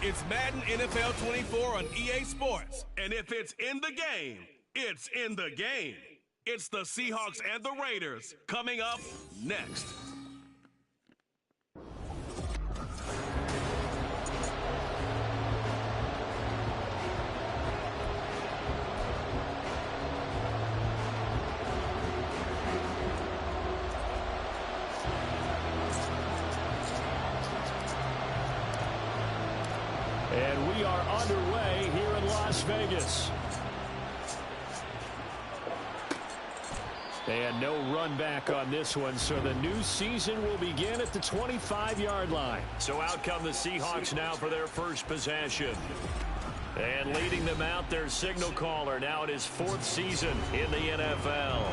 It's Madden NFL 24 on EA Sports. And if it's in the game, it's in the game. It's the Seahawks and the Raiders coming up next. And we are underway here in Las Vegas. And no run back on this one, so the new season will begin at the 25-yard line. So out come the Seahawks now for their first possession. And leading them out, their signal caller, now in his 4th season in the NFL.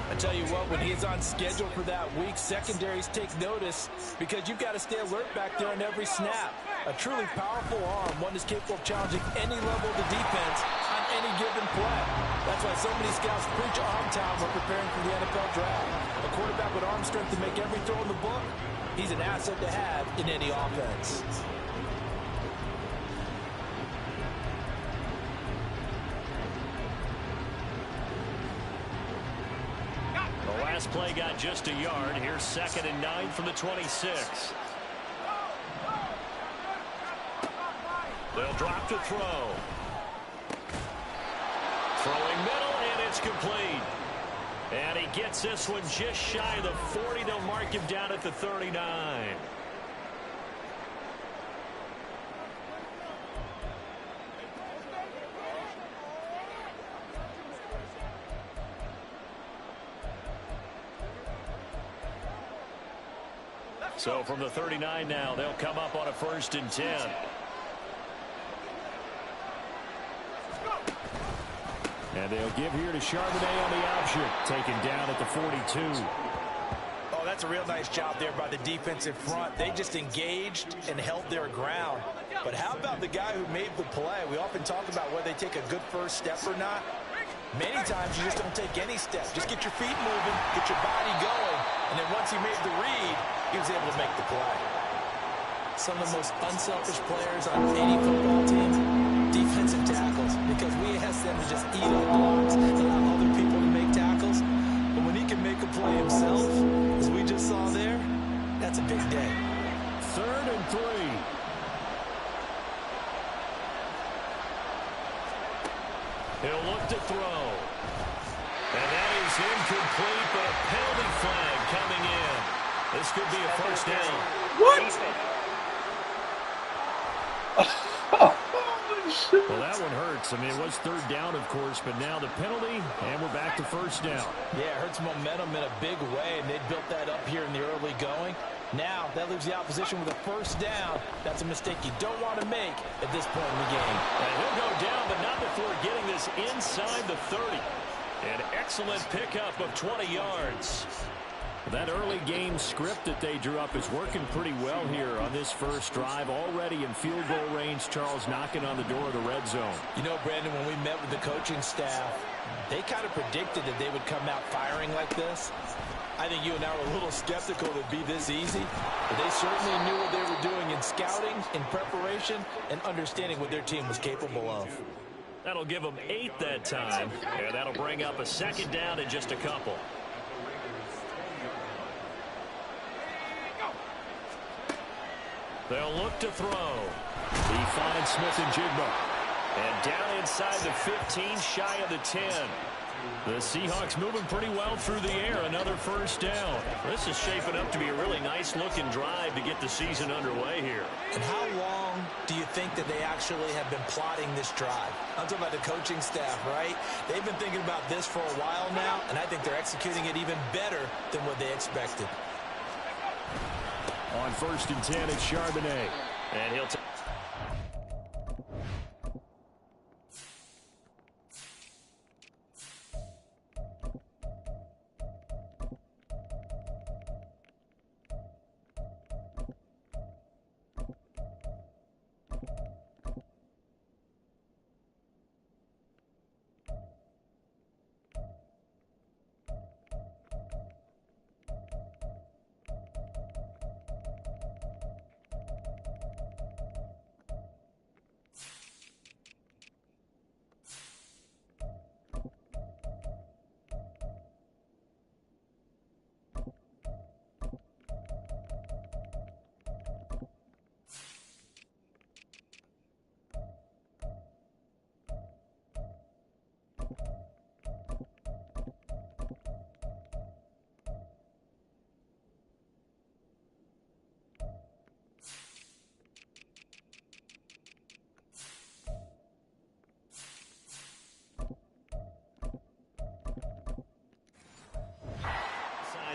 I tell you what, when he's on schedule for that week, secondaries take notice because you've got to stay alert back there on every snap. A truly powerful arm, one that's capable of challenging any level of the defense on any given play. That's why so many scouts preach arm talent when preparing for the NFL draft. A quarterback with arm strength to make every throw in the book, he's an asset to have in any offense. The last play got just a yard. Here's 2nd and 9 from the 26. They'll drop to throw. Throwing middle, and it's complete. And he gets this one just shy of the 40. They'll mark him down at the 39. So from the 39 now, they'll come up on a 1st and 10. And they'll give here to Charbonnet on the option. Taken down at the 42. Oh, that's a real nice job there by the defensive front. They just engaged and held their ground. But how about the guy who made the play? We often talk about whether they take a good first step or not. Many times you just don't take any step. Just get your feet moving, get your body going. And then once he made the read, he was able to make the play. Some of the most unselfish players on any football team, defensive tackles, because we ask them to just eat up blocks, allow other people to make tackles. But when he can make a play himself, as we just saw there, that's a big day. 3rd and 3. He'll look to throw. And that is incomplete, but a penalty flag coming in. This could be a 1st down. What? Well, that one hurts. I mean, it was 3rd down, of course, but now the penalty, and we're back to 1st down. Yeah, it hurts momentum in a big way, and they built that up here in the early going. Now, that leaves the opposition with a 1st down. That's a mistake you don't want to make at this point in the game. And he'll go down, but not before getting this inside the 30. An excellent pickup of 20 yards. That early game script that they drew up is working pretty well here on this first drive. Already in field goal range, Charles knocking on the door of the red zone. You know, Brandon, when we met with the coaching staff, they kind of predicted that they would come out firing like this. I think you and I were a little skeptical it would be this easy, but they certainly knew what they were doing in scouting, in preparation, and understanding what their team was capable of. That'll give them 8 that time, and that'll bring up a 2nd down in just a couple. They'll look to throw. He finds Smith-Njigba. And down inside the 15, shy of the 10. The Seahawks moving pretty well through the air. Another 1st down. This is shaping up to be a really nice-looking drive to get the season underway here. And how long do you think that they actually have been plotting this drive? I'm talking about the coaching staff, right? They've been thinking about this for a while now, and I think they're executing it even better than what they expected. On 1st and 10, it's Charbonnet. And he'll take.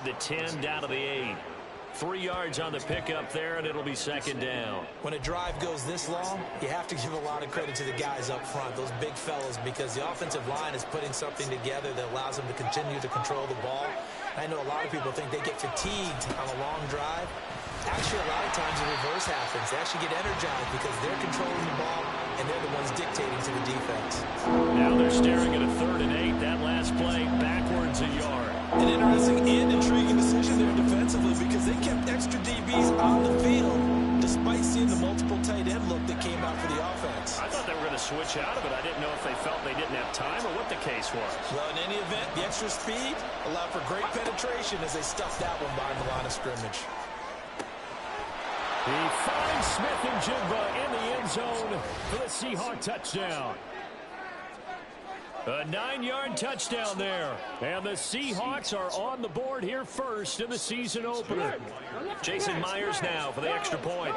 inside the 10 down to the 8. 3 yards on the pickup there, and it'll be second down. When a drive goes this long, you have to give a lot of credit to the guys up front, those big fellas, because the offensive line is putting something together that allows them to continue to control the ball. I know a lot of people think they get fatigued on a long drive. Actually, a lot of times the reverse happens. They actually get energized because they're controlling the ball, and they're the ones dictating to the defense. Now they're staring at a 3rd and 8. That last play, backwards a yard. An interesting and intriguing decision there defensively because they kept extra DBs on the field despite seeing the multiple tight end look that came out for the offense. I thought they were going to switch out of it. I didn't know if they felt they didn't have time or what the case was. Well, in any event, the extra speed allowed for great penetration as they stuffed that one behind the line of scrimmage. He finds Smith-Njigba in the end zone for the Seahawk touchdown. A 9-yard touchdown there. And the Seahawks are on the board here first in the season opener. Jason Myers now for the extra point.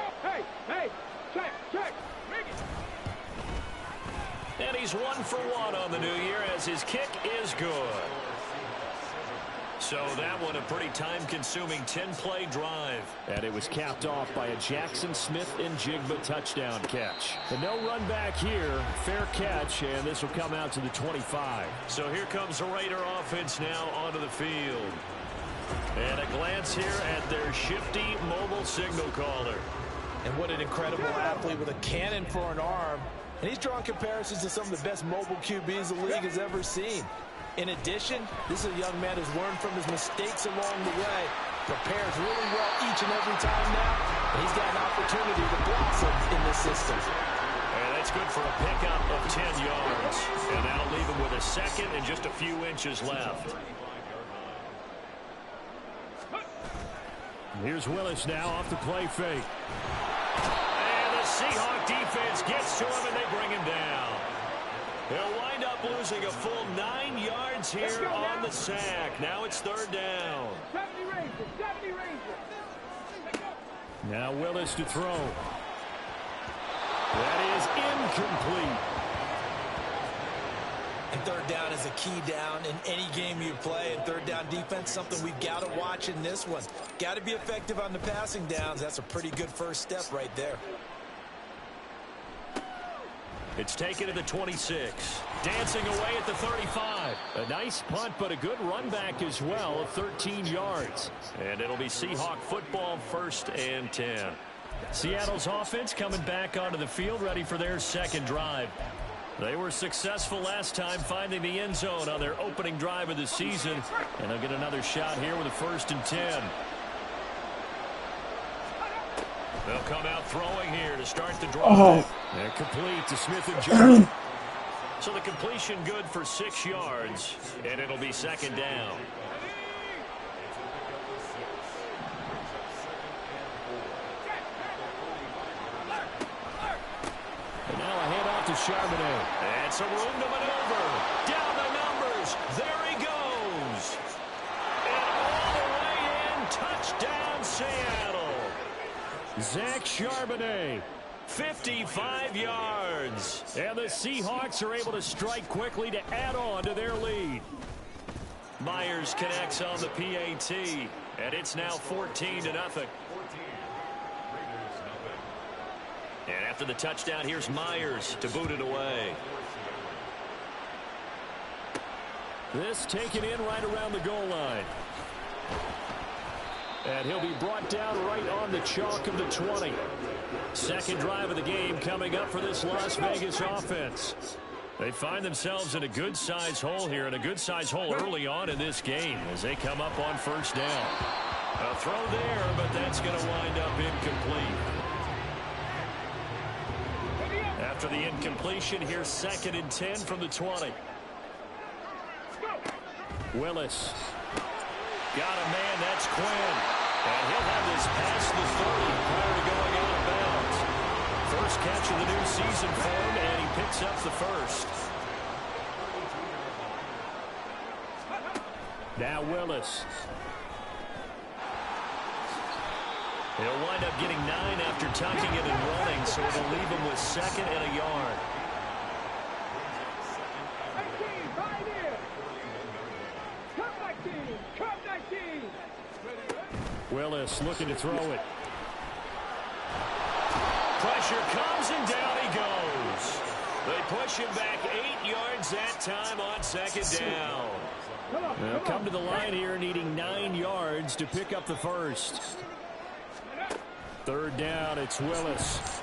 And he's 1 for 1 on the new year as his kick is good. So that one a pretty time-consuming 10-play drive. And it was capped off by a Jackson Smith-Njigba touchdown catch. The no run back here, fair catch, and this will come out to the 25. So here comes the Raider offense now onto the field. And a glance here at their shifty mobile signal caller. And what an incredible athlete with a cannon for an arm. And he's drawing comparisons to some of the best mobile QBs the league has ever seen. In addition, this is a young man who's learned from his mistakes along the way, prepares really well each and every time now, and he's got an opportunity to blossom in this system. And that's good for a pickup of 10 yards. And that'll leave him with a second and just a few inches left. Here's Willis now off the play fake. And the Seahawk defense gets to him, and they bring him down. He'll wind up losing a full 9 yards here on the sack. Now it's 3rd down. Now Willis to throw. That is incomplete. And 3rd down is a key down in any game you play. And 3rd down defense, something we've got to watch in this one. Got to be effective on the passing downs. That's a pretty good first step right there. It's taken to the 26. Dancing away at the 35. A nice punt, but a good run back as well of 13 yards. And it'll be Seahawk football 1st and 10. Seattle's offense coming back onto the field, ready for their second drive. They were successful last time finding the end zone on their opening drive of the season. And they'll get another shot here with a 1st and 10. They'll come out throwing here to start the drive. And complete to Smith-Njigba. So the completion good for 6 yards, and it'll be 2nd down. And now a handoff to Charbonnet. And some room to maneuver. Down the numbers. There he goes. And all the way in. Touchdown, Seattle. Zach Charbonnet, 55 yards. And the Seahawks are able to strike quickly to add on to their lead. Myers connects on the PAT, and it's now 14-0. And after the touchdown, here's Myers to boot it away. This taken in right around the goal line. And he'll be brought down right on the chalk of the 20. Second drive of the game coming up for this Las Vegas offense. They find themselves in a good-sized hole here, and a good-sized hole early on in this game as they come up on 1st down. A throw there, but that's going to wind up incomplete. After the incompletion, here's 2nd and 10 from the 20. Willis. Got a man, that's Quinn. And he'll have this past the 30 prior to going out of bounds. First catch of the new season for him, and he picks up the 1st. Now Willis. He'll wind up getting 9 after tucking it and running, so it'll leave him with 2nd and a yard. Willis looking to throw it. Pressure comes and down he goes. They push him back 8 yards that time on second down. They'll come to the line here needing 9 yards to pick up the first. Third down, it's Willis.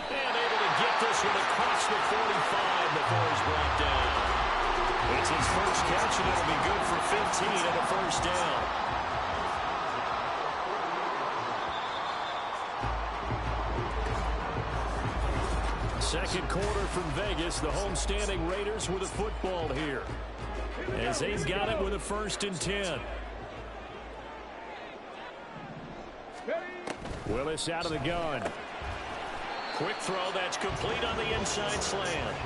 And able to get this one across the 45 before he's brought down. It's his first catch, and it'll be good for 15 and a first down. Second quarter from Vegas. The homestanding Raiders with a football here, as they've got it with a 1st and 10. Willis out of the gun. Quick throw that's complete on the inside slant.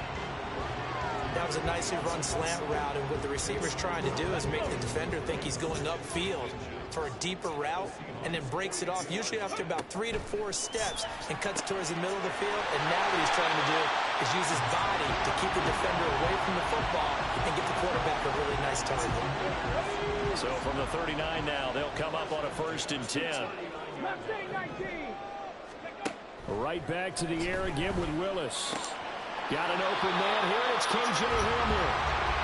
That was a nicely run slant route, and what the receiver's trying to do is make the defender think he's going upfield for a deeper route, and then breaks it off, usually after about 3 to 4 steps, and cuts towards the middle of the field. And now what he's trying to do is use his body to keep the defender away from the football and get the quarterback a really nice target. So from the 39 now, they'll come up on a 1st and 10. Right back to the air again with Willis. Got an open man here. It's KJ Hamler.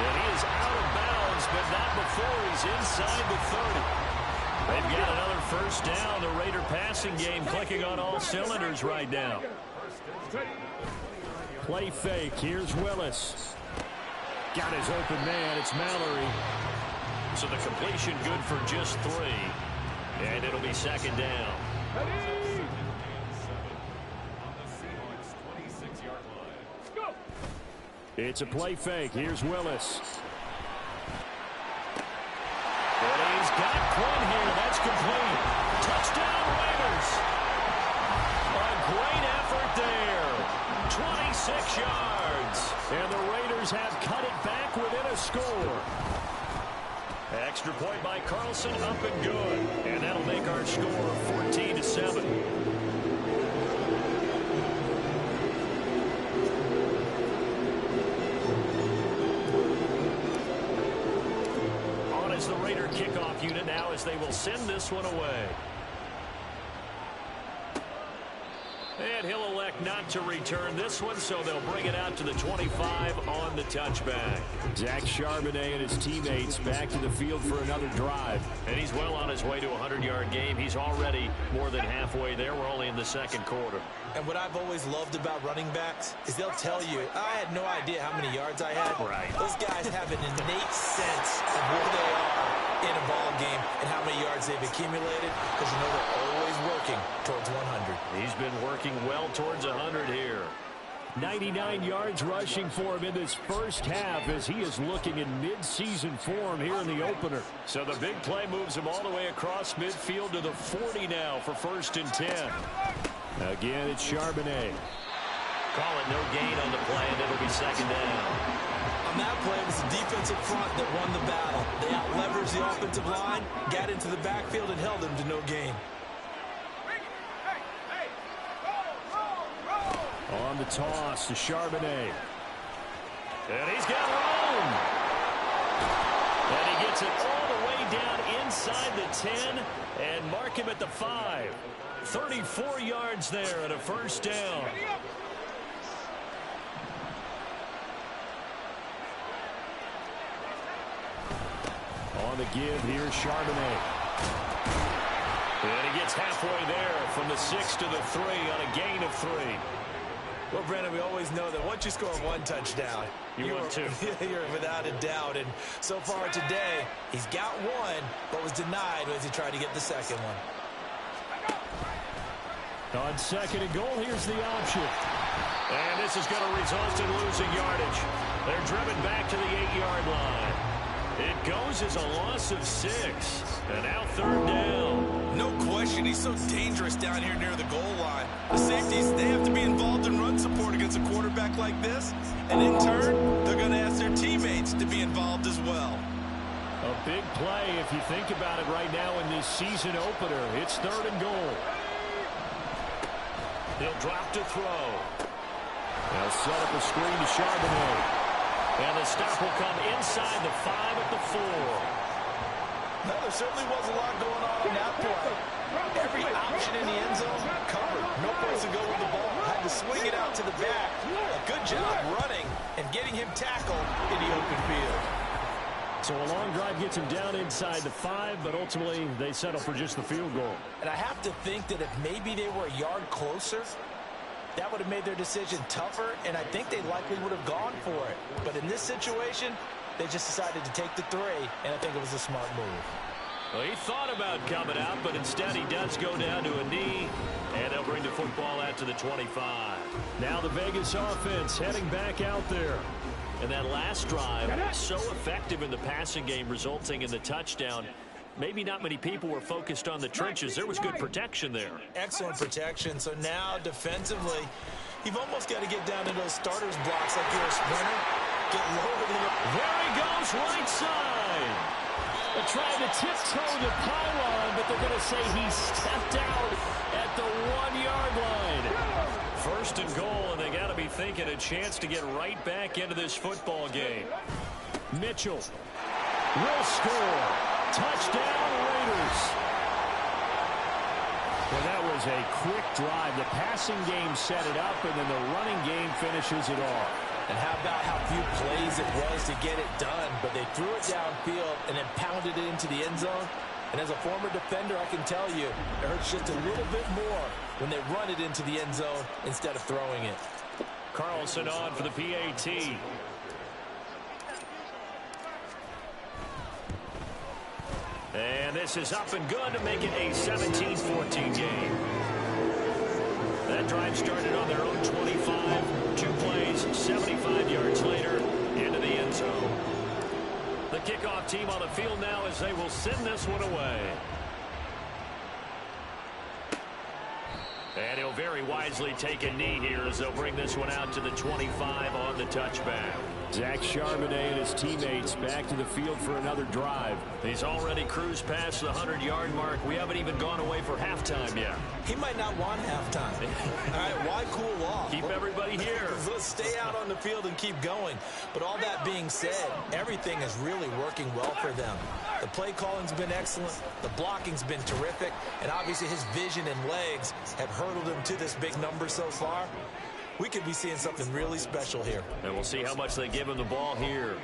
And he is out of bounds, but not before he's inside the 30. They've got another first down. The Raider passing game clicking on all cylinders right now. Play fake. Here's Willis. Got his open man. It's Mallory. So the completion good for just 3. And it'll be second down. It's a play fake. Here's Willis. And he's got Quinn here. That's complete. Touchdown Raiders. A great effort there. 26 yards. And the Raiders have cut it back within a score. Extra point by Carlson, up and good. And that'll make our score 14-7. The Raider kickoff unit now, as they will send this one away. And he'll elect not to return this one, so they'll bring it out to the 25 on the touchback. Zach Charbonnet and his teammates back to the field for another drive. And he's well on his way to a 100-yard game. He's already more than halfway there. We're only in the second quarter. And what I've always loved about running backs is they'll tell you, I had no idea how many yards I had. Right. Those guys have an innate sense of where they are in a ball game and how many yards they've accumulated, because you know they're always working towards 100. He's been working well towards 100 here. 99 yards rushing for him in this first half, as he is looking in mid-season form here in the opener. So the big play moves him all the way across midfield to the 40 now for 1st and 10. Again, it's Charbonnet. Call it no gain on the play, and it'll be second down. On that play, it was the defensive front that won the battle. They out-leveraged the offensive line, got into the backfield, and held him to no gain. On the toss to Charbonnet. And he's got room. And he gets it all the way down inside the 10 and mark him at the 5. 34 yards there and a first down. On the give, here's Charbonnet. And he gets halfway there from the 6 to the 3 on a gain of 3. Well, Brandon, we always know that once you score one touchdown, you're without a doubt. And so far today, he's got one, but was denied as he tried to get the second one. On second and goal, here's the option. And this is going to result in losing yardage. They're driven back to the 8-yard line. It goes as a loss of 6. And now third down. No question, he's so dangerous down here near the goal line. The safeties, they have to be involved in run support against a quarterback like this. And in turn, they're going to ask their teammates to be involved as well. A big play if you think about it right now in this season opener. It's third and goal. He'll drop to throw. They'll set up a screen to Charbonnet. And the stop will come inside the 5 at the 4. No, there certainly was a lot going on in that play. Every option in the end zone covered. No place to go with the ball. Had to swing it out to the back. A good job running and getting him tackled in the open field. So a long drive gets him down inside the 5, but ultimately they settle for just the field goal. And I have to think that if maybe they were a yard closer, that would have made their decision tougher, and I think they likely would have gone for it. But in this situation, they just decided to take the 3, and I think it was a smart move. Well, he thought about coming out, but instead he does go down to a knee, and they'll bring the football out to the 25. Now the Vegas offense heading back out there. And that last drive, so effective in the passing game, resulting in the touchdown. Maybe not many people were focused on the trenches. There was good protection there. Excellent protection. So now defensively, you've almost got to get down to those starters blocks like you're a sprinter. Get lower than there he goes, right side. They're trying to tiptoe the pylon, but they're going to say he stepped out at the 1-yard line. First and goal, and they got to be thinking a chance to get right back into this football game. Mitchell will score. Touchdown, Raiders. Well, that was a quick drive. The passing game set it up, and then the running game finishes it off. And how about how few plays it was to get it done, but they threw it downfield and then pounded it into the end zone. And as a former defender, I can tell you, it hurts just a little bit more when they run it into the end zone instead of throwing it. Carlson on for the PAT. And this is up and good to make it a 17-14 game. That drive started on their own 25. 2 plays, 75 yards later, into the end zone. The kickoff team on the field now as they will send this one away. And he'll very wisely take a knee here as they'll bring this one out to the 25 on the touchback. Zach Charbonnet and his teammates back to the field for another drive. He's already cruised past the 100-yard mark. We haven't even gone away for halftime yet. He might not want halftime. All right, why cool off? Keep everybody here. Let's stay out on the field and keep going. But all that being said, everything is really working well for them. The play calling's been excellent. The blocking's been terrific. And obviously his vision and legs have hurdled him to this big number so far. We could be seeing something really special here. And we'll see how much they give him the ball here.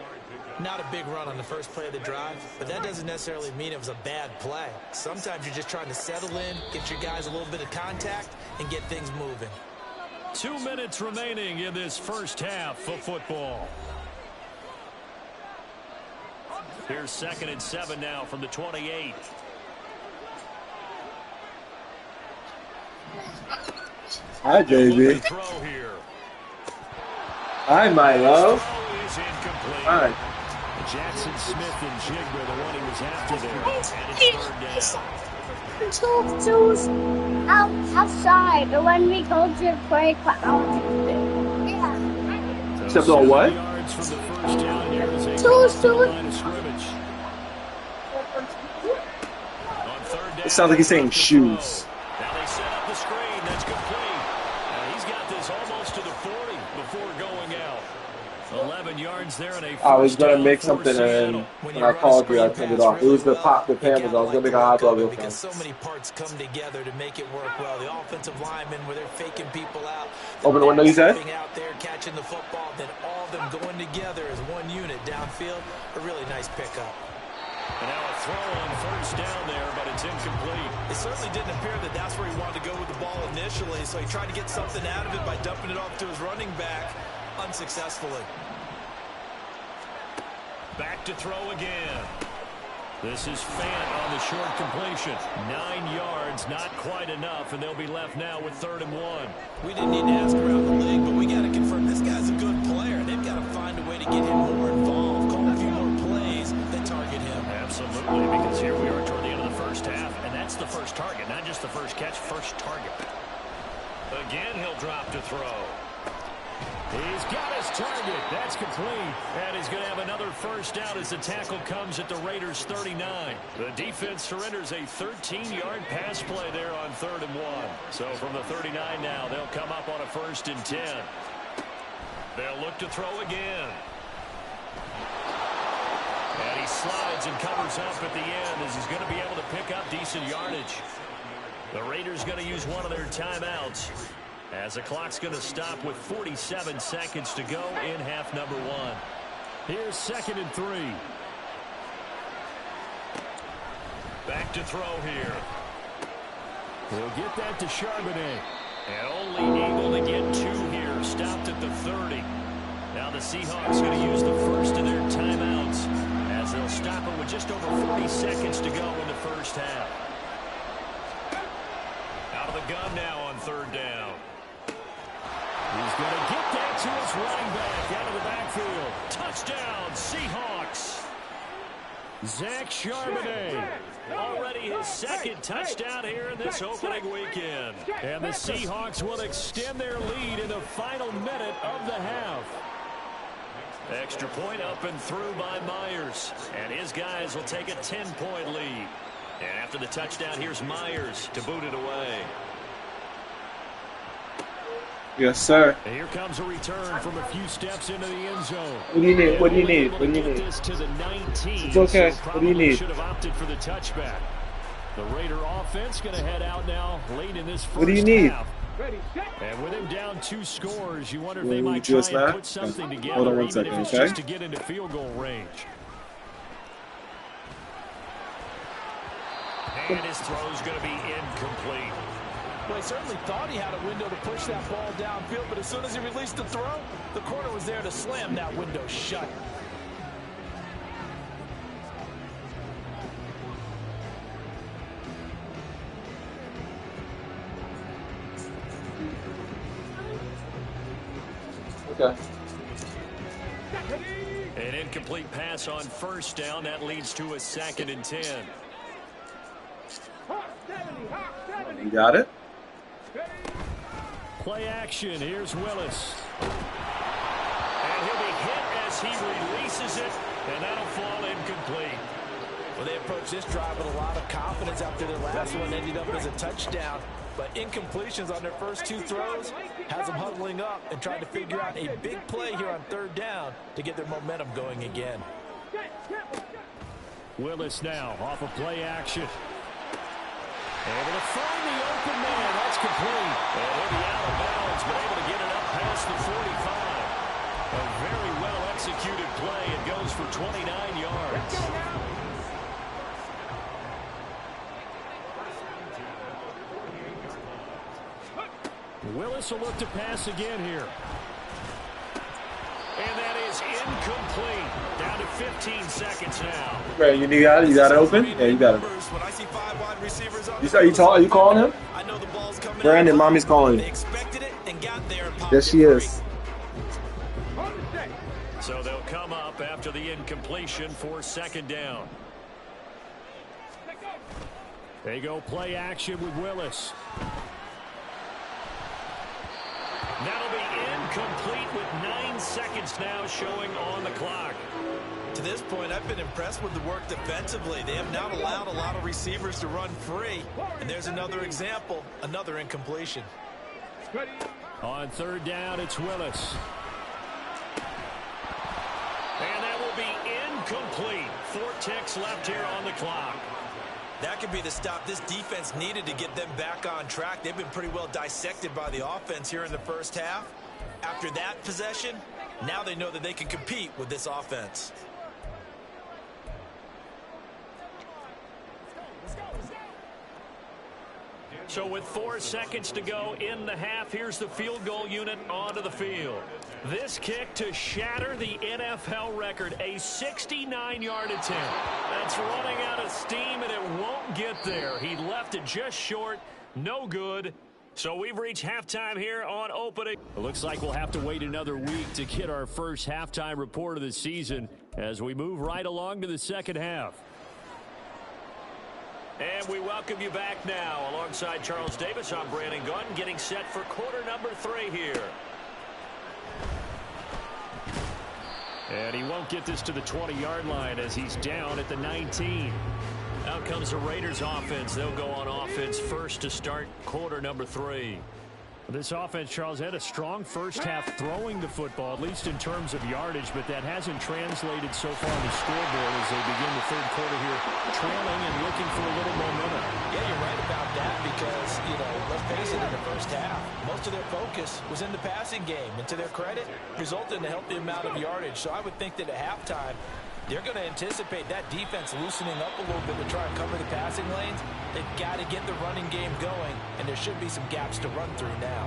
Not a big run on the first play of the drive, but that doesn't necessarily mean it was a bad play. Sometimes you're just trying to settle in, get your guys a little bit of contact, and get things moving. 2 minutes remaining in this first half of football. Here's 2nd and 7 now from the 28. Hi, JB. Hi, Milo. Hi. Jackson Smith and Jigba, the one he was after there. And it's third down. Outside, but when we go to play, yeah. Except on what? It sounds like he's saying shoes. Now they set up the screen. That's complete. He's got this almost to the 40 before going out. 11 yards there. And I was going to make something, and when I called you, I turned it off. It was the Panthers. I was going to make a hot dog. Because so many parts come together to make it work well. The offensive linemen, where they're faking people out. Open the window, you said? Out there, catching the football, then all of them going together as one unit downfield. A really nice pickup. And now a throw on first down there, but it's incomplete. It certainly didn't appear that that's where he wanted to go with the ball initially, so he tried to get something out of it by dumping it off to his running back unsuccessfully. Back to throw again. This is Fant on the short completion. 9 yards, not quite enough, and they'll be left now with 3rd and 1. We didn't need to ask around the league, but we got to confirm this guy's a good player. They've got to find a way to get him more involved, call a few more plays that target him. Absolutely, because here we are toward the end of the first half, and that's the first target, not just the first catch, first target. Again, he'll drop to throw. He's got his target. That's complete. And he's going to have another first down as the tackle comes at the Raiders' 39. The defense surrenders a 13-yard pass play there on 3rd and 1. So from the 39 now, they'll come up on a 1st and 10. They'll look to throw again. And he he slides and covers up at the end as he's going to be able to pick up decent yardage. The Raiders going to use one of their timeouts as the clock's going to stop with 47 seconds to go in half number 1. Here's 2nd and 3. Back to throw here. He'll get that to Charbonnet. And only able to get 2 here. Stopped at the 30. Now the Seahawks going to use the first of their timeouts as they'll stop it with just over 40 seconds to go in the first half. Out of the gun now on 3rd down. He's going to get that to his running back out of the backfield. Touchdown, Seahawks. Zach Charbonnet. Already his 2nd touchdown here in this opening weekend. And the Seahawks will extend their lead in the final minute of the half. Extra point up and through by Myers. And his guys will take a 10-point lead. And after the touchdown, here's Myers to boot it away. Yes, sir. And here comes a return from a few steps into the end zone. What do you need? What do you need? What do you need? This to the 19, it's okay. So what do you need? Should have opted for the touchback. The Raider offense going to head out now late in this first What do you need? half. And with him down 2 scores, you wonder if they might try and put something together, Hold on one even second, if it's okay? just to get into field goal range. And his throw's going to be incomplete. Well, he certainly thought he had a window to push that ball downfield, but as soon as he released the throw, the corner was there to slam that window shut. Okay. An incomplete pass on 1st down. That leads to a 2nd and 10. You got it? Play action. Here's Willis. And he'll be hit as he releases it, and that'll fall incomplete. Well, they approached this drive with a lot of confidence after their last one ended up as a touchdown. But incompletions on their first 2 throws has them huddling up and trying to figure out a big play here on 3rd down to get their momentum going again. Willis now off of play action. Able to find the open man. That's complete. And he'll be out of bounds, but able to get it up past the 45. A very well-executed play. It goes for 29 yards. Willis will look to pass again here. And that is incomplete. Down to 15 seconds now. Right, you got it? You got it open? Yeah, you got it. When I see 5 wide receivers on Are you calling him? I know the ball's coming. Brandon, mommy's calling They you. expected it and got there. Yes, she is. So they'll come up after the incompletion for 2nd down. They go play action with Willis. That'll be incomplete with 9 seconds now showing on the clock. To this point, I've been impressed with the work defensively. They have not allowed a lot of receivers to run free. And there's another example, another incompletion. On 3rd down, it's Willis. And that will be incomplete. 4 ticks left here on the clock. That could be the stop this defense needed to get them back on track. They've been pretty well dissected by the offense here in the first half. After that possession, now they know that they can compete with this offense. So with 4 seconds to go in the half, here's the field goal unit onto the field. This kick to shatter the NFL record, a 69-yard attempt. That's running out of steam, and it won't get there. He left it just short, no good. So we've reached halftime here on opening. It looks like we'll have to wait another week to get our first halftime report of the season as we move right along to the second half. And we welcome you back now. Alongside Charles Davis, I'm Brandon Gunn, getting set for quarter number 3 here. And he won't get this to the 20-yard line as he's down at the 19. Out comes the Raiders offense. They'll go on offense first to start quarter number 3. This offense, Charles, had a strong first half throwing the football, at least in terms of yardage, but that hasn't translated so far on the scoreboard as they begin the third quarter here, trailing and looking for a little momentum. Yeah, you're right about that because, let's face it, in the first half, most of their focus was in the passing game. And to their credit, resulted in a healthy amount of yardage. So I would think that at halftime, they're going to anticipate that defense loosening up a little bit to try and cover the passing lanes. They've got to get the running game going, and there should be some gaps to run through now.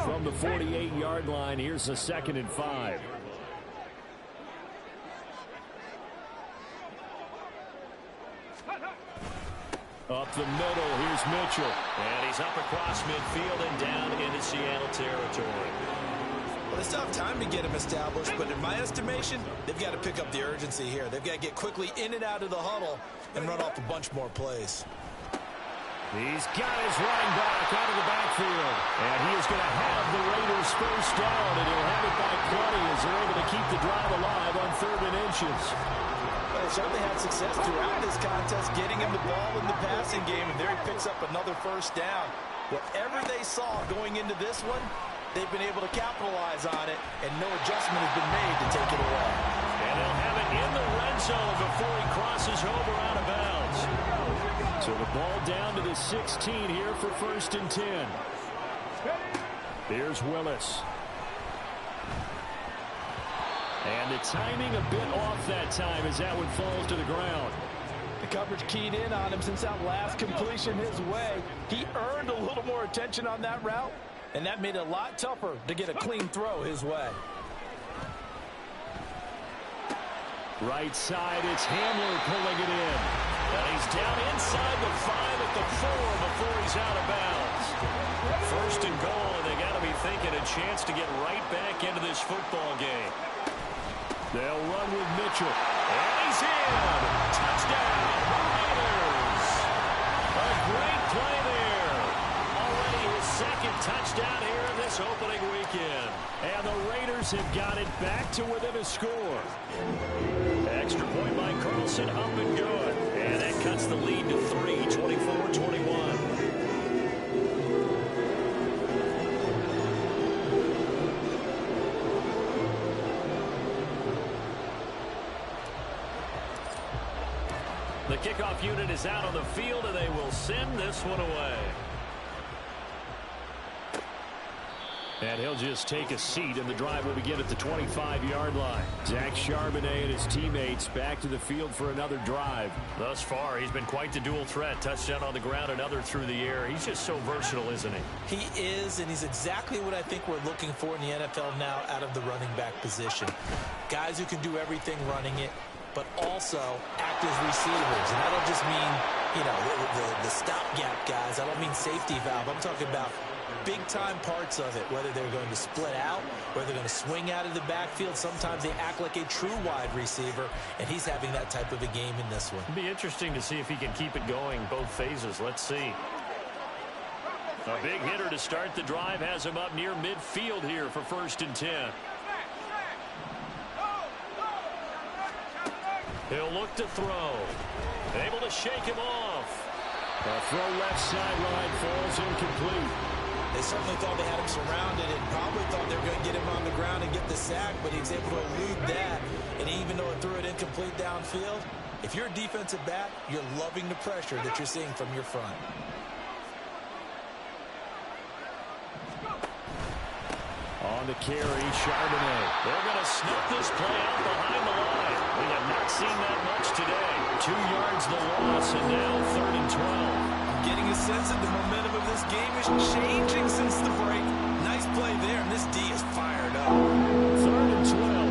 From the 48-yard line, here's a 2nd and 5. Up the middle, here's Mitchell. And he's up across midfield and down into Seattle territory. Well, they still have time to get him established, but in my estimation, they've got to pick up the urgency here. They've got to get quickly in and out of the huddle and run off a bunch more plays. He's got his running back out of the backfield. And he is going to have the Raiders first down, and he'll have it by plenty as they're able to keep the drive alive on 3rd and inches. Well, they certainly had success throughout this contest, getting him the ball in the passing game, and there he picks up another first down. Whatever they saw going into this one, they've been able to capitalize on it, and no adjustment has been made to take it away. And they'll have it in the red zone before he crosses over out of bounds. So the ball down to the 16 here for 1st and 10. Here's Willis. And the timing a bit off that time as that one falls to the ground. The coverage keyed in on him since that last completion his way. He earned a little more attention on that route, and that made it a lot tougher to get a clean throw his way. Right side, it's Hamler pulling it in. And he's down inside the 5 at the 4 before he's out of bounds. 1st and goal, and they got to be thinking a chance to get right back into this football game. They'll run with Mitchell. And he's in. Touchdown, Raiders. A great play there. Already his 2nd touchdown here in this opening weekend. And the Raiders have got it back to within a score. Extra point by Carlson, up and good. And that cuts the lead to 3, 24-21. The kickoff unit is out on the field, and they will send this one away. And he'll just take a seat, and the drive will begin at the 25-yard line. Zach Charbonnet and his teammates back to the field for another drive. Thus far, he's been quite the dual threat. Touchdown on the ground, another through the air. He's just so versatile, isn't he? He is, and he's exactly what I think we're looking for in the NFL now out of the running back position. Guys who can do everything running it, but also act as receivers. And I don't just mean, the stopgap guys. I don't mean safety valve. I'm talking about big-time parts of it, whether they're going to split out, whether they're going to swing out of the backfield. Sometimes they act like a true wide receiver, and he's having that type of a game in this one. It'll be interesting to see if he can keep it going both phases. Let's see. A big hitter to start the drive has him up near midfield here for 1st and 10. He'll look to throw. Able to shake him off. A throw left sideline falls incomplete. They certainly thought they had him surrounded and probably thought they were going to get him on the ground and get the sack, but he was able to elude that. And even though it threw it incomplete downfield, if you're a defensive back, you're loving the pressure that you're seeing from your front. On the carry, Charbonnet. They're going to snuff this play out behind the line. We have not seen that much today. 2 yards the loss, and now 3rd and 12. I'm getting a sense that the momentum of this game is changing since the break. Nice play there, and this D is fired up. 3rd and 12.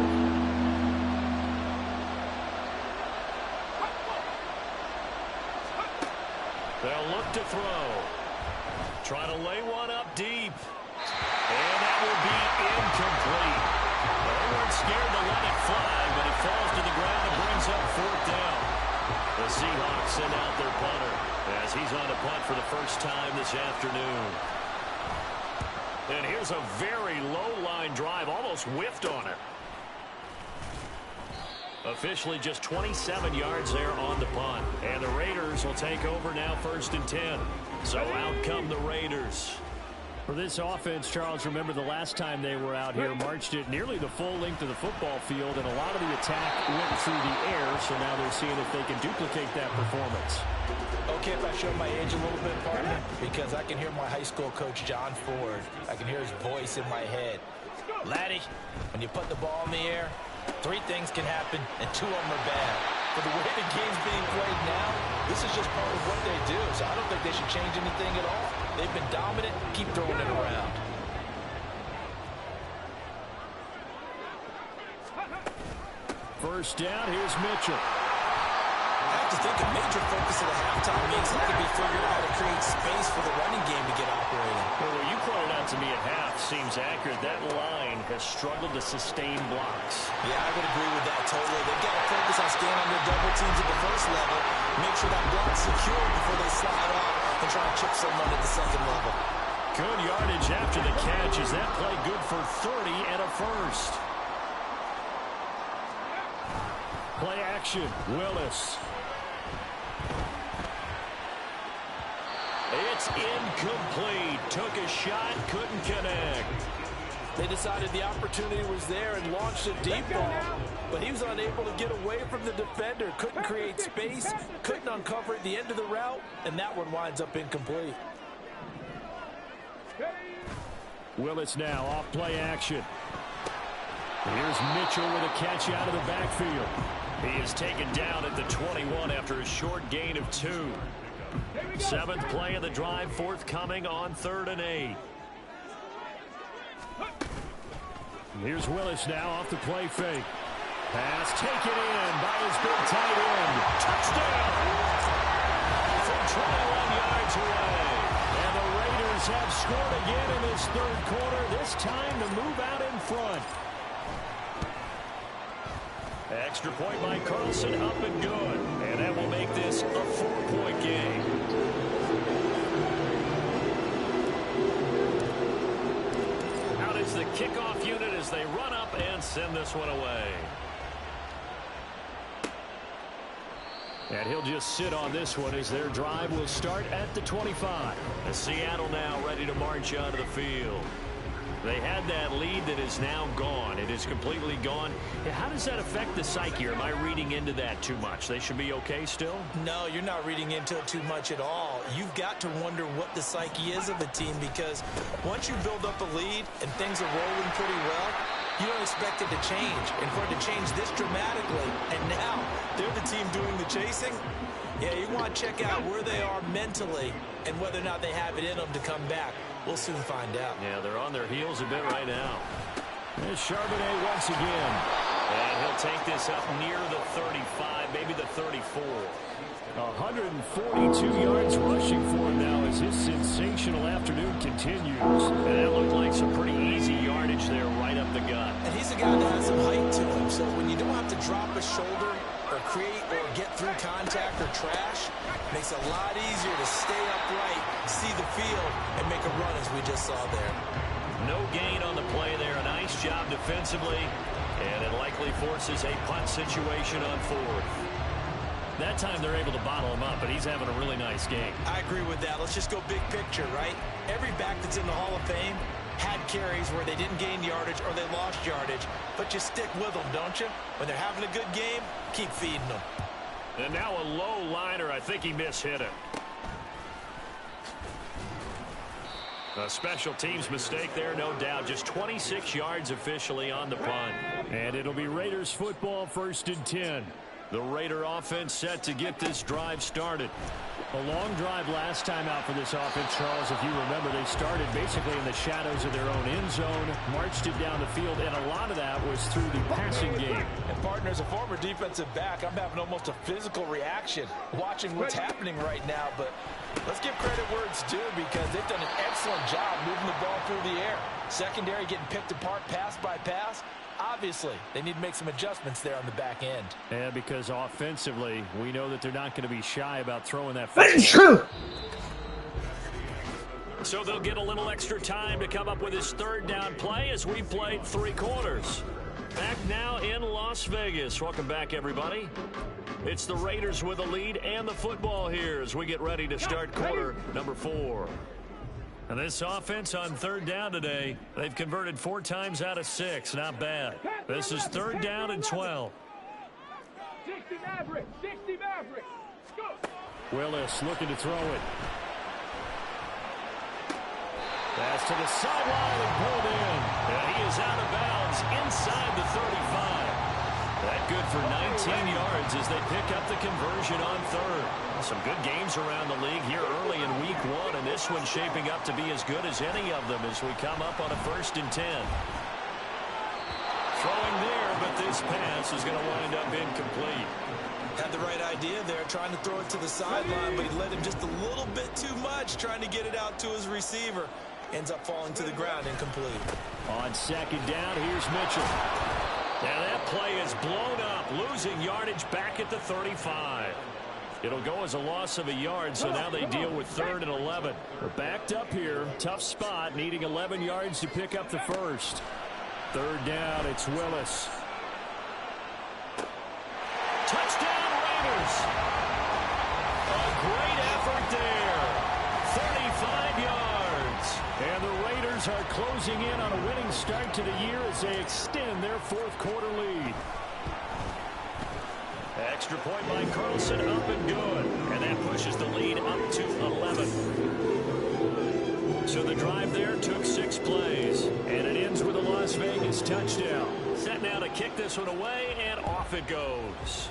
They'll look to throw. Try to lay one up deep. And that will be incomplete. They weren't scared to let it fly, but it falls to the ground and brings up 4th down. The Seahawks send out their punter as he's on a punt for the first time this afternoon. And here's a very low-line drive, almost whiffed on it. Officially just 27 yards there on the punt. And the Raiders will take over now 1st and 10. So out come the Raiders. For this offense, Charles, remember the last time they were out here, marched it nearly the full length of the football field, and a lot of the attack went through the air, so now they're seeing if they can duplicate that performance. Okay, if I show my age a little bit, partner, because I can hear my high school coach, John Ford. I can hear his voice in my head. Laddie, when you put the ball in the air, 3 things can happen, and 2 of them are bad. For the way the game's being played now, this is just part of what they do, so I don't think they should change anything at all. They've been dominant. Keep throwing it around. First down, here's Mitchell. I have to think a major focus of the halftime means how to be figuring out how to create space for the running game to get operating. Well, what you pointed out to me at half seems accurate. That line has struggled to sustain blocks. Yeah, I would agree with that totally. They've got to focus on staying on their double teams at the first level, make sure that block's secure before they slide off and try to chip someone at the second level. Good yardage after the catch. Is that play good for 30 and a first? Play action, Willis. It's incomplete. Took a shot, couldn't connect. They decided the opportunity was there and launched a deep ball, but he was unable to get away from the defender. Couldn't create space, couldn't uncover at the end of the route, and that one winds up incomplete. Willis now off play action. Here's Mitchell with a catch out of the backfield. He is taken down at the 21 after a short gain of 2. 7th play of the drive forthcoming on 3rd and 8. Here's Willis now off the play fake. Pass taken in by his big tight end. Touchdown! From 21 yards away. And the Raiders have scored again in this 3rd quarter. This time to move out in front. Extra point by Carlson, up and good. And that will make this a 4-point game. Out is the kickoff unit as they run up and send this one away. And he'll just sit on this one as their drive will start at the 25. And Seattle now ready to march onto the field. They had that lead that is now gone. It is completely gone. How does that affect the psyche? Or am I reading into that too much? They should be okay still? No, you're not reading into it too much at all. You've got to wonder what the psyche is of a team, because once you build up a lead and things are rolling pretty well, you don't expect it to change. And for it to change this dramatically, and now they're the team doing the chasing, yeah, you want to check out where they are mentally and whether or not they have it in them to come back. We'll soon find out. Yeah, they're on their heels a bit right now. There's Charbonnet once again. And he'll take this up near the 35, maybe the 34. 142 yards rushing for him now as his sensational afternoon continues. And that looked like some pretty easy yardage there right up the gut. And he's a guy that has some height to him, so when you don't have to drop a shoulder or create or get through contact or trash, makes it a lot easier to stay upright, see the field, and make a run as we just saw there. No gain on the play there. A nice job defensively, and it likely forces a punt situation on 4th. That time they're able to bottle him up, but he's having a really nice game. I agree with that. Let's just go big picture, right? Every back that's in the Hall of Fame had carries where they didn't gain yardage or they lost yardage, but you stick with them, don't you? When they're having a good game, keep feeding them. And now a low liner. I think he mishit it. A special teams mistake there, no doubt. Just 26 yards officially on the punt. And it'll be Raiders football, 1st and 10. The Raider offense set to get this drive started. A long drive last time out for this offense, Charles. If you remember, they started basically in the shadows of their own end zone, marched it down the field, and a lot of that was through the passing game. And, partner, as a former defensive back, I'm having almost a physical reaction watching what's happening right now. But let's give credit where it's due, because they've done an excellent job moving the ball through the air. Secondary getting picked apart pass by pass. Obviously, they need to make some adjustments there on the back end. Yeah, because offensively, we know that they're not going to be shy about throwing that That is football. true. So they'll get a little extra time to come up with his 3rd down play as we played 3 quarters. Back now in Las Vegas. Welcome back, everybody. It's the Raiders with the lead and the football here as we get ready to start quarter number 4. And this offense on third down today, they've converted 4 times out of 6. Not bad. This is third down and 12. 60 Maverick. 60 Maverick. Go. Willis looking to throw it. Pass to the sideline and pulled in. And he is out of bounds inside the 35. That good for 19 yards as they pick up the conversion on third. Some good games around the league here early in week 1, and this one's shaping up to be as good as any of them as we come up on a 1st and 10. Throwing there, but this pass is going to wind up incomplete. Had the right idea there, trying to throw it to the sideline, but he let him just a little bit too much, trying to get it out to his receiver. Ends up falling to the ground, incomplete. On second down, here's Mitchell. Now that play is blown up, losing yardage back at the 35. It'll go as a loss of a yard, so now they deal with 3rd and 11. They're backed up here, tough spot, needing 11 yards to pick up the first. 3rd down, it's Willis. Touchdown Raiders! A great effort there. 35 yards. And the Raiders are closing in on a winning start to the year as they extend their 4th quarter lead. Extra point by Carlson, up and good. And that pushes the lead up to 11. So the drive there took 6 plays. And it ends with a Las Vegas touchdown. Set now to kick this one away, and off it goes.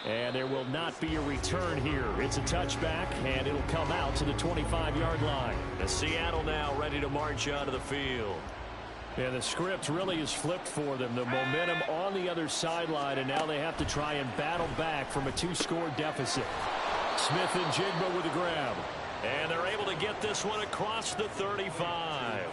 And there will not be a return here. It's a touchback, and it'll come out to the 25-yard line. And Seattle now ready to march onto the field. And the script really is flipped for them. The momentum on the other sideline, and now they have to try and battle back from a 2-score deficit. Smith and Jigba with a grab. And they're able to get this one across the 35.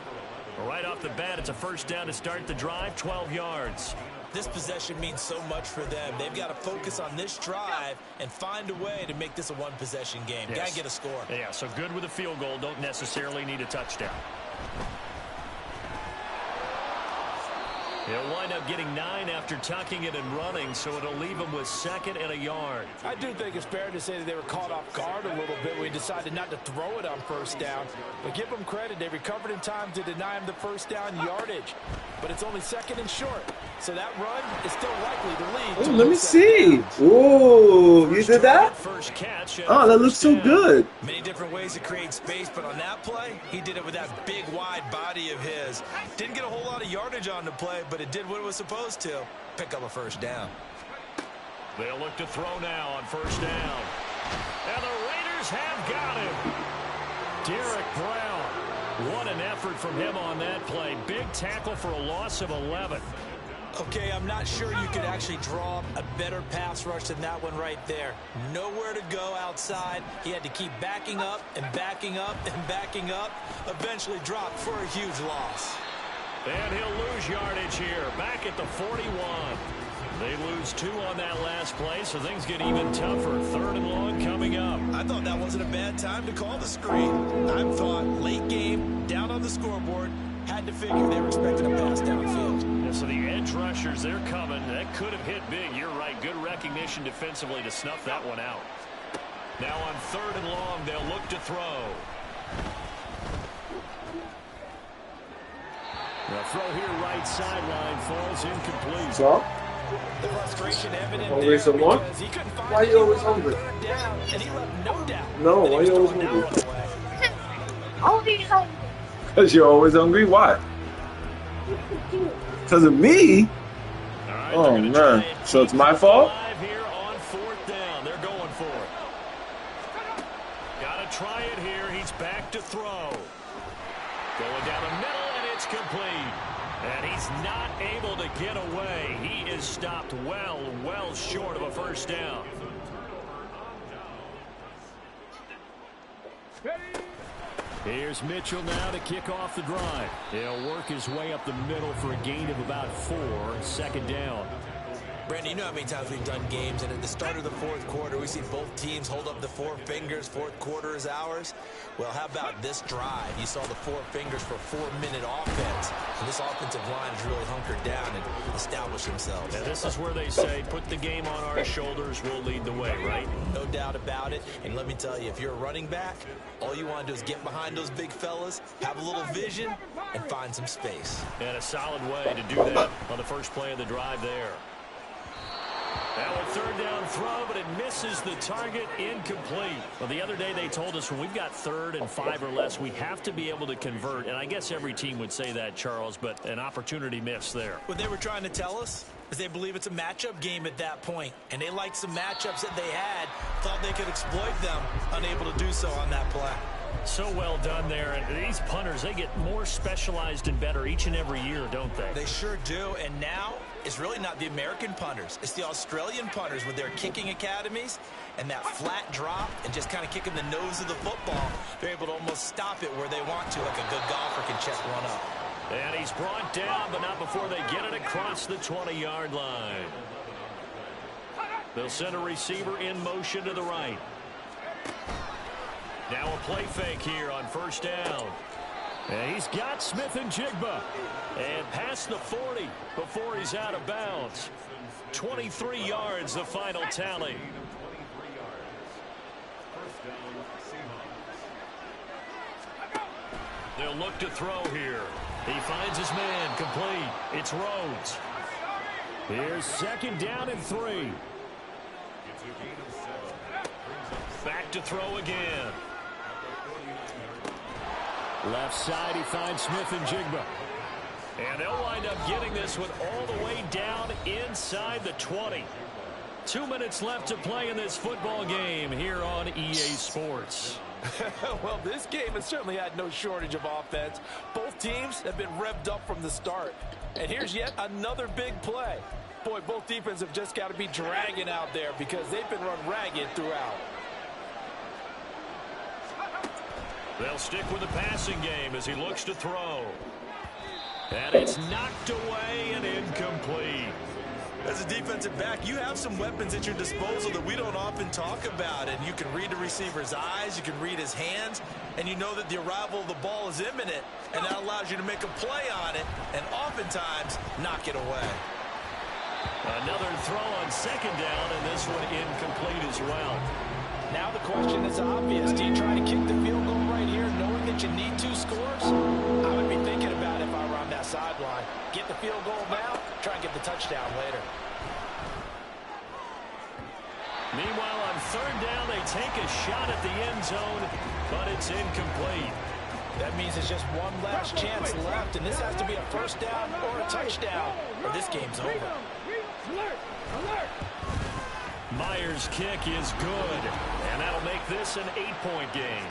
Right off the bat, it's a 1st down to start the drive, 12 yards. This possession means so much for them. They've got to focus on this drive and find a way to make this a 1-possession game. Yes. Got to get a score. Yeah, so good with a field goal. Don't necessarily need a touchdown. He'll wind up getting 9 after tucking it and running, so it'll leave him with 2nd and a yard. I do think it's fair to say that they were caught off guard a little bit when he decided not to throw it on 1st down. But give them credit. They recovered in time to deny him the 1st down yardage. But it's only 2nd and short. So that run is still likely to lead. Oh, let me see. Ooh, you did that? Oh, that looks so good. Many different ways to create space, but on that play, he did it with that big, wide body of his. Didn't get a whole lot of yardage on the play, but it did what it was supposed to. Pick up a 1st down. They'll look to throw now on 1st down. And the Raiders have got him. Derek Brown. What an effort from him on that play. Big tackle for a loss of 11. Okay, I'm not sure you could actually draw a better pass rush than that one right there. Nowhere to go outside. He had to keep backing up and backing up and backing up. Eventually dropped for a huge loss. And he'll lose yardage here. Back at the 41. They lose 2 on that last play, so things get even tougher. 3rd and long coming up. I thought that wasn't a bad time to call the screen. I thought late game, down on the scoreboard, had to figure they were expecting a pass downfield. Yeah, so the edge rushers, they're coming. That could have hit big. You're right. Good recognition defensively to snuff that one out. Now on 3rd and long, they'll look to throw. The throw here, right sideline, falls incomplete. So? The frustration evident Hungry some more? he couldn't find Why are you always hungry? Down, and he left no doubt. No, why are you always hungry? Always hungry. Because you're always hungry? Why? Because of me? Right, oh, man. So it's my fault? Here on 4th down. They're going for it. Got to try it here. He's back to throw. Going down the middle, and it's complete. And he's not able to get away. He is stopped well short of a 1st down. Here's Mitchell now to kick off the drive. He'll work his way up the middle for a gain of about 4. 2nd down. Brandon, you know how many times we've done games, and at the start of the fourth quarter, we see both teams hold up the four fingers. Fourth quarter is ours. Well, how about this drive? You saw the four fingers for 4-minute offense. And this offensive line has really hunkered down and established themselves. Yeah, this is where they say, put the game on our shoulders, we'll lead the way, right? No doubt about it. And let me tell you, if you're a running back, all you want to do is get behind those big fellas, have a little vision, and find some space. And a solid way to do that on the first play of the drive there. Now a third down throw, but it misses the target, incomplete. Well, the other day they told us when we've got 3rd and 5 or less, we have to be able to convert. And I guess every team would say that, Charles, but an opportunity missed there. What they were trying to tell us is they believe it's a matchup game at that point. And they liked some matchups that they had, thought they could exploit them, unable to do so on that play. So well done there. And these punters, they get more specialized and better each and every year, don't they? They sure do. And now it's really not the American punters. It's the Australian punters with their kicking academies and that flat drop and just kind of kicking the nose of the football. They're able to almost stop it where they want to, like a good golfer can check one up. And he's brought down, but not before they get it across the 20-yard line. They'll send a receiver in motion to the right. Now a play fake here on first down. And he's got Smith-Njigba. And past the 40 before he's out of bounds. 23 yards, the final tally. They'll look to throw here. He finds his man, complete. It's Rhodes. Here's 2nd down and 3. Back to throw again. Left side, he finds Smith-Njigba. And they'll wind up getting this one all the way down inside the 20. 2 minutes left to play in this football game here on EA Sports. Well, this game has certainly had no shortage of offense. Both teams have been revved up from the start. And here's yet another big play. Boy, both defenses have just got to be dragging out there because they've been run ragged throughout. They'll stick with the passing game as he looks to throw. And it's knocked away and incomplete. As a defensive back, you have some weapons at your disposal that we don't often talk about. And you can read the receiver's eyes, you can read his hands, and you know that the arrival of the ball is imminent. And that allows you to make a play on it and oftentimes knock it away. Another throw on 2nd down, and this one incomplete as well. Now the question is obvious. Do you try to kick the field goal right here knowing that you need 2 scores? I would be thinking about it if I were on that sideline. Get the field goal now, try and get the touchdown later. Meanwhile, on 3rd down, they take a shot at the end zone, but it's incomplete. That means it's just one last chance left, and this has to be a 1st down or a touchdown, or this game's over. Alert! Alert! Myers' kick is good, and that'll make this an 8-point game.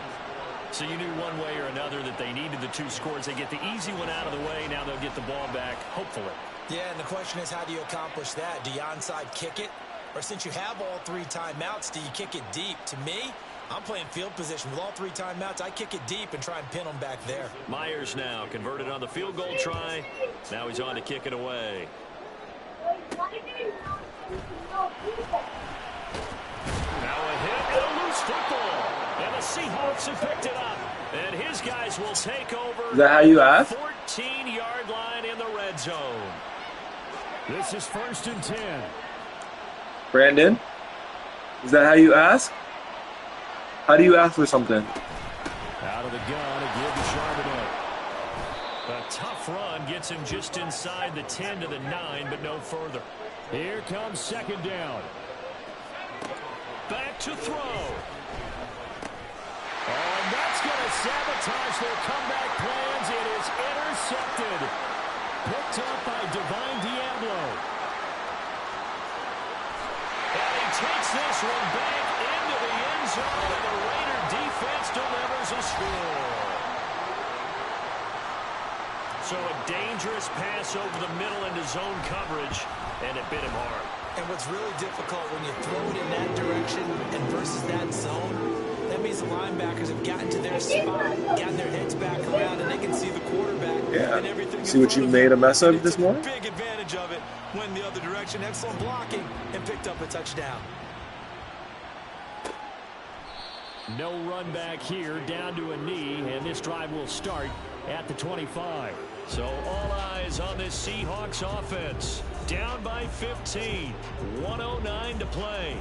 So you knew one way or another that they needed the 2 scores. They get the easy one out of the way. Now they'll get the ball back, hopefully. Yeah, and the question is, how do you accomplish that? Do you onside kick it? Or since you have all 3 timeouts, do you kick it deep? To me, I'm playing field position. With all 3 timeouts, I kick it deep and try and pin them back there. Myers now converted on the field goal try. Now he's on to kick it away. Now a hit and a loose football. And the Seahawks have picked it up. And his guys will take over. Is that how you ask? 14-yard line in the red zone. This is 1st and 10. Brandon, is that how you ask? How do you ask for something? Out of the gun again to Charbonnet. A tough run gets him just inside the 10 to the 9, but no further. Here comes 2nd down. Back to throw. Oh, and that's going to sabotage their comeback plans. It is intercepted. Picked up by Divine Diablo. And he takes this one back into the end zone, and the Raider defense delivers a score. So a dangerous pass over the middle into zone coverage, and it bit him hard. And what's really difficult when you throw it in that direction and versus that zone, that means the linebackers have gotten to their spot, gotten their heads back around, and they can see the quarterback and everything. See what you made a mess of this morning? Big advantage of it went the other direction. Excellent blocking and picked up a touchdown. No run back here, down to a knee, and this drive will start at the 25. So all eyes on this Seahawks offense. Down by 15. 1:09 to play.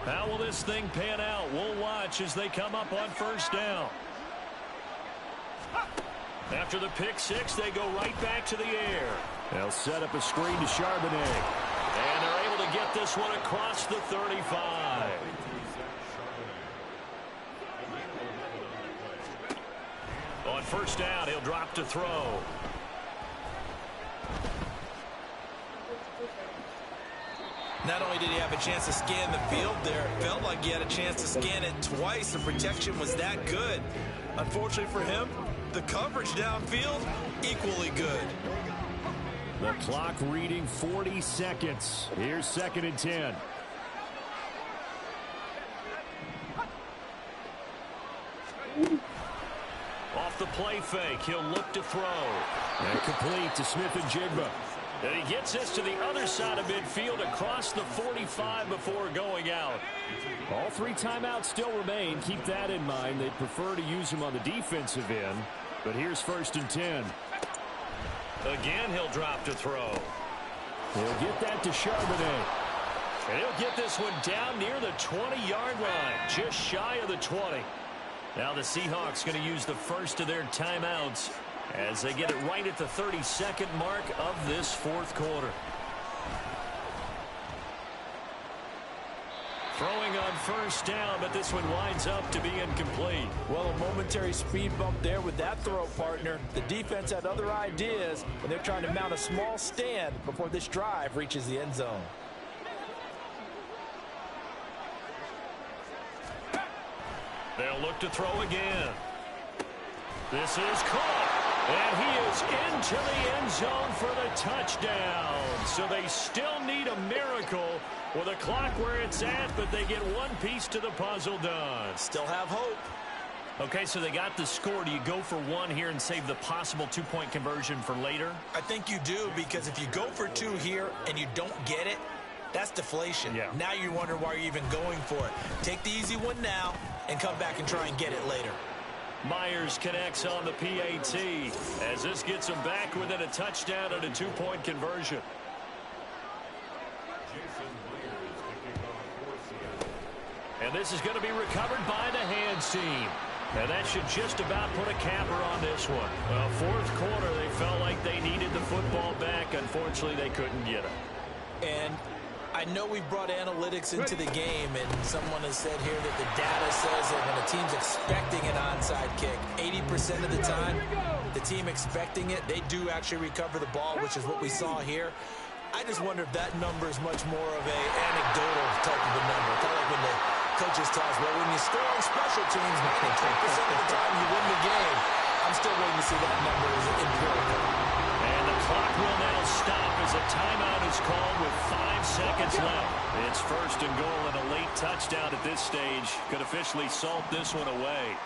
How will this thing pan out? We'll watch as they come up on first down. After the pick six, they go right back to the air. They'll set up a screen to Charbonnet. And they're able to get this one across the 35. On first down, he'll drop to throw. Not only did he have a chance to scan the field there, it felt like he had a chance to scan it twice. The protection was that good. Unfortunately for him, the coverage downfield, equally good. The clock reading 40 seconds. Here's 2nd and 10. Off the play fake, he'll look to throw. And complete to Smith-Njigba. And he gets this to the other side of midfield across the 45 before going out. All 3 timeouts still remain. Keep that in mind. They prefer to use him on the defensive end. But here's 1st and 10. Again, he'll drop to throw. He'll get that to Charbonnet. And he'll get this one down near the 20-yard line, just shy of the 20. Now the Seahawks going to use the first of their timeouts as they get it right at the 32nd mark of this 4th quarter. Throwing on first down, but this one winds up to be incomplete. Well, a momentary speed bump there with that throw, partner. The defense had other ideas, and they're trying to mount a small stand before this drive reaches the end zone. They'll look to throw again. This is caught. And he is into the end zone for the touchdown. So they still need a miracle with a clock where it's at, but they get one piece to the puzzle done. Still have hope. Okay, so they got the score. Do you go for one here and save the possible 2-point conversion for later? I think you do, because if you go for 2 here and you don't get it, that's deflation. Yeah. Now you wonder why you're even going for it. Take the easy one now and come back and try and get it later. Myers connects on the PAT as this gets him back within a touchdown and a 2-point conversion. And this is going to be recovered by the hands team. And that should just about put a capper on this one. Well, 4th quarter, they felt like they needed the football back. Unfortunately, they couldn't get it. And I know we brought analytics into the game, and someone has said here that the data says that when a team's expecting an onside kick, 80% of the time, the team expecting it, they do actually recover the ball, which is what we saw here. I just wonder if that number is much more of a anecdotal type of a number. Kind of like when the coaches tell us, well, when you score on special teams, 20% of the time you win the game. I'm still waiting to see that number as empirical. And the clock will now stop as a timeout is called with 5 seconds left. It's 1st and goal, and a late touchdown at this stage could officially salt this one away.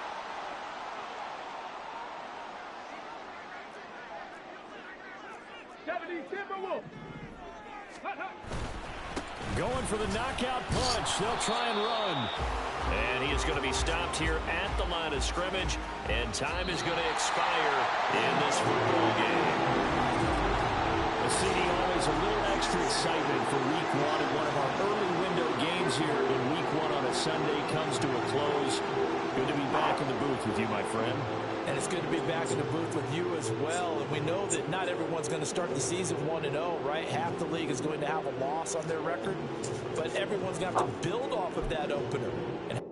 Going for the knockout punch. They'll try and run. And he is going to be stopped here at the line of scrimmage, and time is going to expire in this football game. CD, always a little extra excitement for week 1, and one of our early window games here in week 1 on a Sunday comes to a close. Good to be back in the booth with you, my friend. And it's good to be back in the booth with you as well. And we know that not everyone's going to start the season 1-0, right? Half the league is going to have a loss on their record. But everyone's going to have to build off of that opener. And